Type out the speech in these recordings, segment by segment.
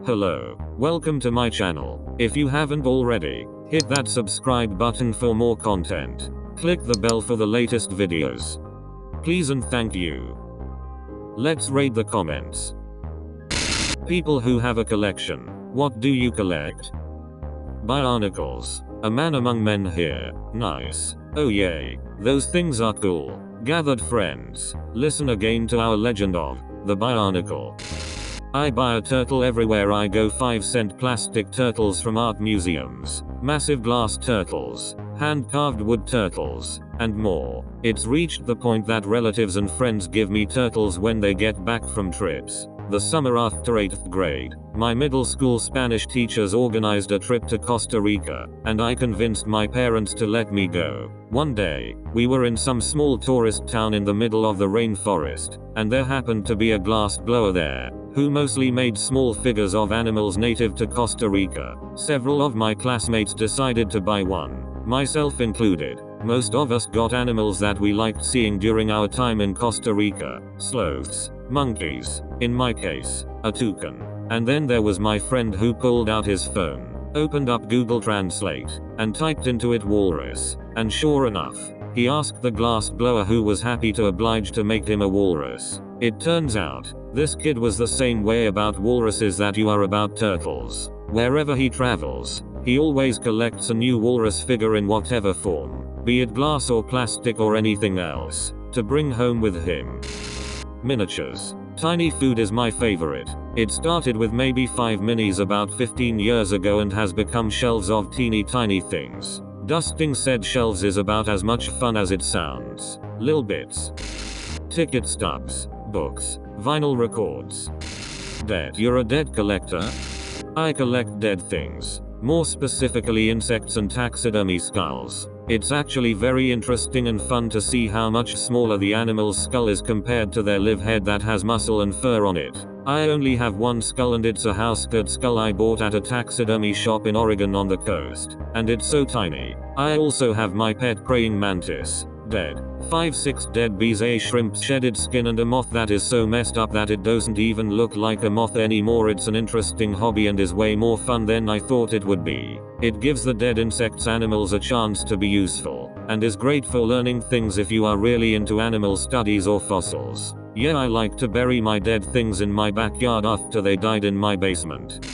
Hello, welcome to my channel. If you haven't already, hit that subscribe button for more content. Click the bell for the latest videos. Please and thank you. Let's raid the comments. People who have a collection. What do you collect? Bionicles. A man among men here. Nice. Oh yay. Those things are cool. Gathered friends. Listen again to our legend of the Bionicle. I buy a turtle everywhere I go. 5-cent plastic turtles from art museums, massive glass turtles, hand-carved wood turtles, and more. It's reached the point that relatives and friends give me turtles when they get back from trips. The summer after 8th grade, my middle school Spanish teachers organized a trip to Costa Rica, and I convinced my parents to let me go. One day, we were in some small tourist town in the middle of the rainforest, and there happened to be a glass blower there, who mostly made small figures of animals native to Costa Rica. Several of my classmates decided to buy one, myself included. Most of us got animals that we liked seeing during our time in Costa Rica: sloths, monkeys, in my case, a toucan. And then there was my friend who pulled out his phone, opened up Google Translate, and typed into it walrus. And sure enough, he asked the glass blower, who was happy to oblige to make him a walrus. It turns out, this kid was the same way about walruses that you are about turtles. Wherever he travels, he always collects a new walrus figure in whatever form, be it glass or plastic or anything else, to bring home with him. Miniatures. Tiny food is my favorite. It started with maybe 5 minis about 15 years ago and has become shelves of teeny tiny things. Dusting said shelves is about as much fun as it sounds. Lil bits. Ticket stubs. Books. Vinyl records. Dead. You're a dead collector? I collect dead things. More specifically insects and taxidermy skulls. It's actually very interesting and fun to see how much smaller the animal's skull is compared to their live head that has muscle and fur on it. I only have one skull, and it's a house-cut skull I bought at a taxidermy shop in Oregon on the coast. And it's so tiny. I also have my pet praying mantis. Dead. 5-6 dead bees, a shrimp's shedded skin, and a moth that is so messed up that it doesn't even look like a moth anymore. It's an interesting hobby and is way more fun than I thought it would be. It gives the dead insects animals a chance to be useful, and is great for learning things if you are really into animal studies or fossils. Yeah, I like to bury my dead things in my backyard after they died in my basement.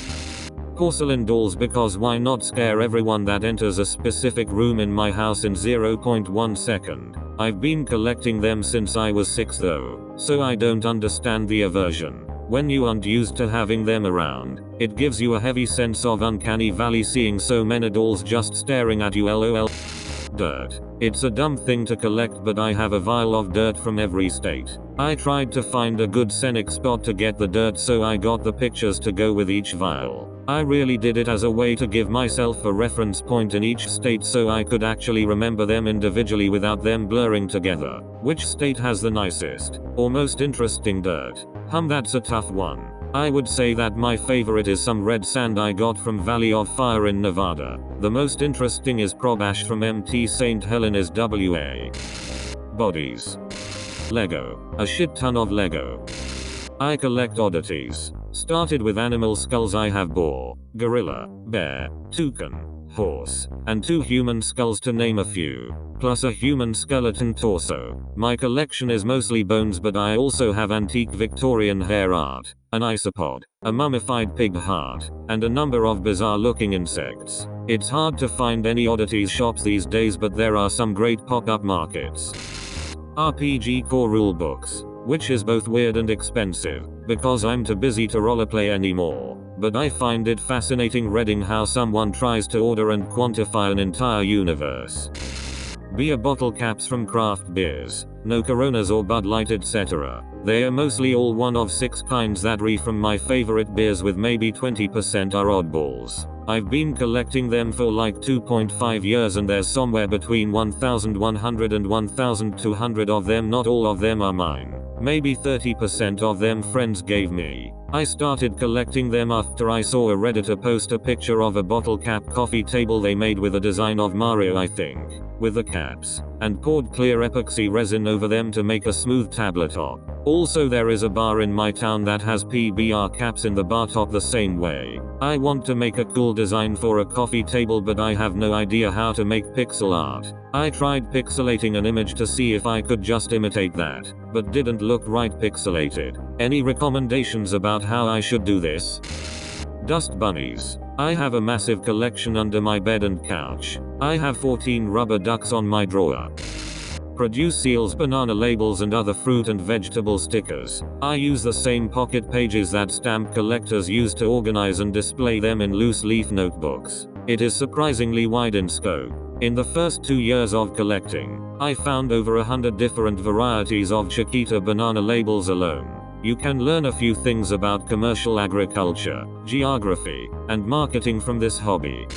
Porcelain dolls, because why not scare everyone that enters a specific room in my house in 0.1 second. I've been collecting them since I was 6 though, so I don't understand the aversion. When you aren't used to having them around, it gives you a heavy sense of uncanny valley seeing so many dolls just staring at you. LOL. Dirt. It's a dumb thing to collect, but I have a vial of dirt from every state. I tried to find a good scenic spot to get the dirt, so I got the pictures to go with each vial. I really did it as a way to give myself a reference point in each state so I could actually remember them individually without them blurring together. Which state has the nicest or most interesting dirt? That's a tough one. I would say that my favorite is some red sand I got from Valley of Fire in Nevada. The most interesting is prob ash from MT St. Helens WA. Bodies. Lego. A shit ton of Lego. I collect oddities. Started with animal skulls. I have boar, gorilla, bear, toucan, horse, and 2 human skulls to name a few, plus a human skeleton torso. My collection is mostly bones, but I also have antique Victorian hair art, an isopod, a mummified pig heart, and a number of bizarre looking insects. It's hard to find any oddities shops these days, but there are some great pop-up markets. RPG core rulebooks, which is both weird and expensive, because I'm too busy to rollerplay anymore. But I find it fascinating reading how someone tries to order and quantify an entire universe. Beer bottle caps from craft beers. No Coronas or Bud Light etc. They are mostly all one of 6 kinds that re from my favorite beers, with maybe 20% are oddballs. I've been collecting them for like 2.5 years, and there's somewhere between 1,100 and 1,200 of them. Not all of them are mine. Maybe 30% of them friends gave me. I started collecting them after I saw a Redditor post a picture of a bottle cap coffee table they made with a design of Mario, I think, with the caps, and poured clear epoxy resin over them to make a smooth tabletop. Also, there is a bar in my town that has PBR caps in the bar top the same way. I want to make a cool design for a coffee table, but I have no idea how to make pixel art. I tried pixelating an image to see if I could just imitate that, but didn't look right pixelated. Any recommendations about how I should do this? Dust bunnies. I have a massive collection under my bed and couch. I have 14 rubber ducks on my drawer. Produce seals, banana labels, and other fruit and vegetable stickers. I use the same pocket pages that stamp collectors use to organize and display them in loose leaf notebooks. It is surprisingly wide in scope. In the first 2 years of collecting, I found over 100 different varieties of Chiquita banana labels alone. You can learn a few things about commercial agriculture, geography, and marketing from this hobby.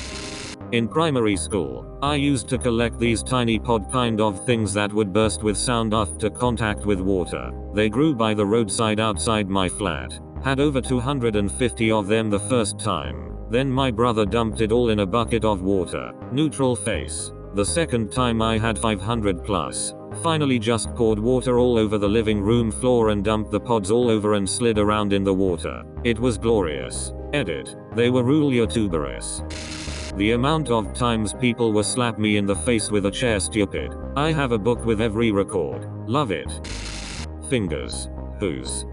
In primary school, I used to collect these tiny pod kind of things that would burst with sound after contact with water. They grew by the roadside outside my flat. Had over 250 of them the first time. Then my brother dumped it all in a bucket of water. Neutral face. The second time I had 500 plus. Finally just poured water all over the living room floor and dumped the pods all over and slid around in the water. It was glorious. Edit. They were really tuberous. The amount of times people were slap me in the face with a chair stupid. I have a book with every record. Love it. Fingers. Whose?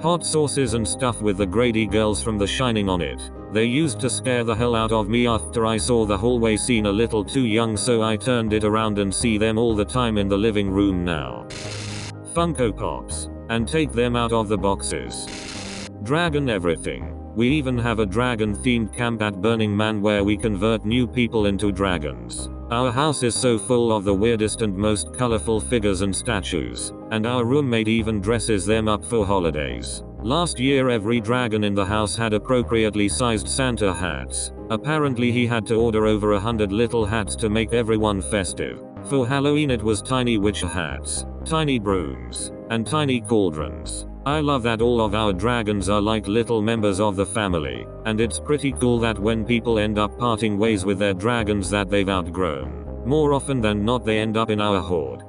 Hot sauces and stuff with the Grady girls from The Shining on it. They used to scare the hell out of me after I saw the hallway scene a little too young, so I turned it around and see them all the time in the living room now. Funko Pops. And take them out of the boxes. Dragon everything. We even have a dragon-themed camp at Burning Man where we convert new people into dragons. Our house is so full of the weirdest and most colorful figures and statues, and our roommate even dresses them up for holidays. Last year every dragon in the house had appropriately sized Santa hats. Apparently he had to order over 100 little hats to make everyone festive. For Halloween it was tiny witch hats, tiny brooms, and tiny cauldrons. I love that all of our dragons are like little members of the family, and it's pretty cool that when people end up parting ways with their dragons that they've outgrown, more often than not they end up in our horde.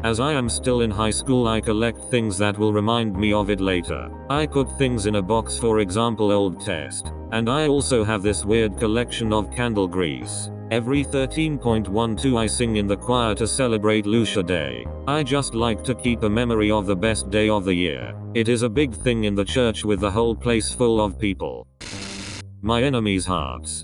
As I am still in high school, I collect things that will remind me of it later. I put things in a box, for example old test, and I also have this weird collection of candle grease. Every 13.12 I sing in the choir to celebrate Lucia Day. I just like to keep a memory of the best day of the year. It is a big thing in the church with the whole place full of people. My enemies' hearts.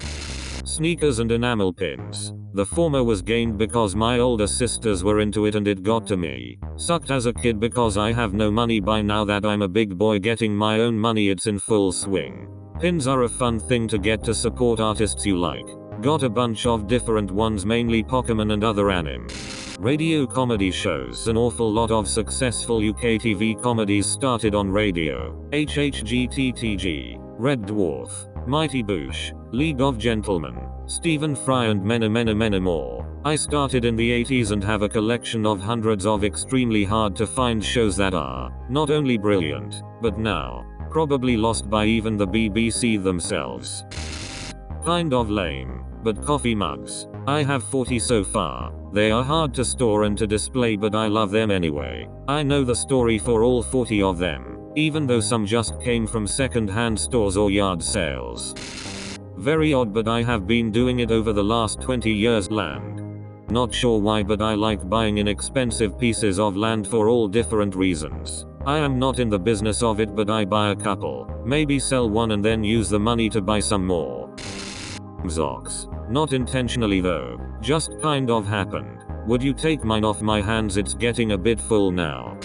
Sneakers and enamel pins. The former was gained because my older sisters were into it and it got to me. Sucked as a kid because I have no money. By now that I'm a big boy getting my own money, it's in full swing. Pins are a fun thing to get to support artists you like. Got a bunch of different ones, mainly Pokemon and other anime. Radio comedy shows. An awful lot of successful UK TV comedies started on radio. HHGTTG, Red Dwarf, Mighty Boosh, League of Gentlemen, Stephen Fry, and many more. I started in the 80s and have a collection of hundreds of extremely hard to find shows that are not only brilliant, but now probably lost by even the BBC themselves. Kind of lame, but coffee mugs. I have 40 so far. They are hard to store and to display, but I love them anyway. I know the story for all 40 of them, even though some just came from second-hand stores or yard sales. Very odd, but I have been doing it over the last 20 years. Land. Not sure why, but I like buying inexpensive pieces of land for all different reasons. I am not in the business of it, but I buy a couple, maybe sell one and then use the money to buy some more. Zox. Not intentionally though, just kind of happened. Would you take mine off my hands? It's getting a bit full now.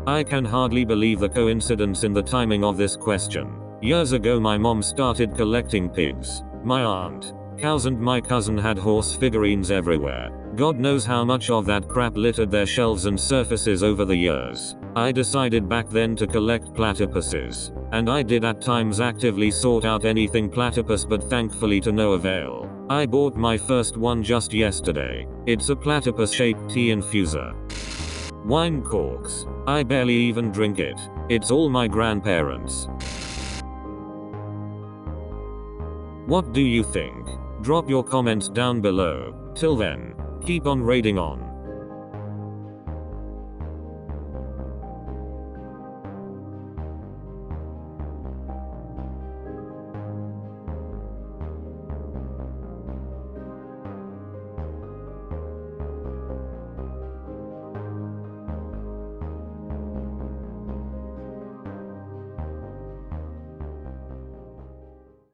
I can hardly believe the coincidence in the timing of this question. Years ago my mom started collecting pigs, my aunt, cows, and my cousin had horse figurines everywhere. God knows how much of that crap littered their shelves and surfaces over the years. I decided back then to collect platypuses, and I did at times actively sort out anything platypus, but thankfully to no avail. I bought my first one just yesterday. It's a platypus-shaped tea infuser. Wine corks. I barely even drink it. It's all my grandparents. What do you think? Drop your comments down below. Till then, keep on raiding on.